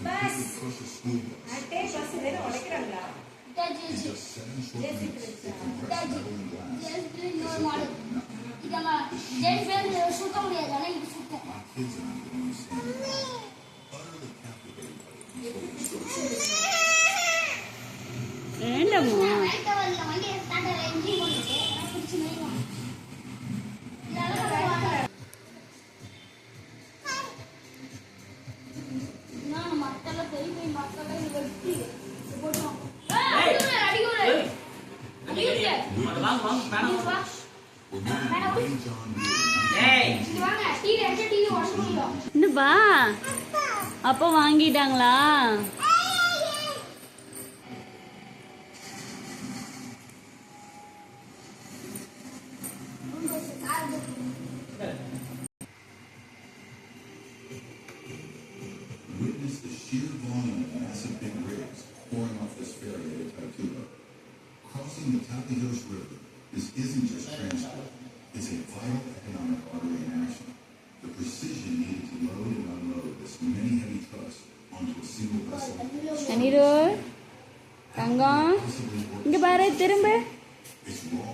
Bus அட்டே bus வேற உடைக்கறாங்களா ஏண்டம்மா என்னப்பா அப்பா வாங்கிட்டாங்களா? Witness the sheer volume of massive big rigs pouring off this ferry at Itaipuva. Crossing the Tapajos River, this isn't just transport. It's a vital economic artery in action. The precision needed to load and unload this many heavy trucks onto a single vessel. Anirudh தங்கம் இங்க பாரு திரும்ப. It's raw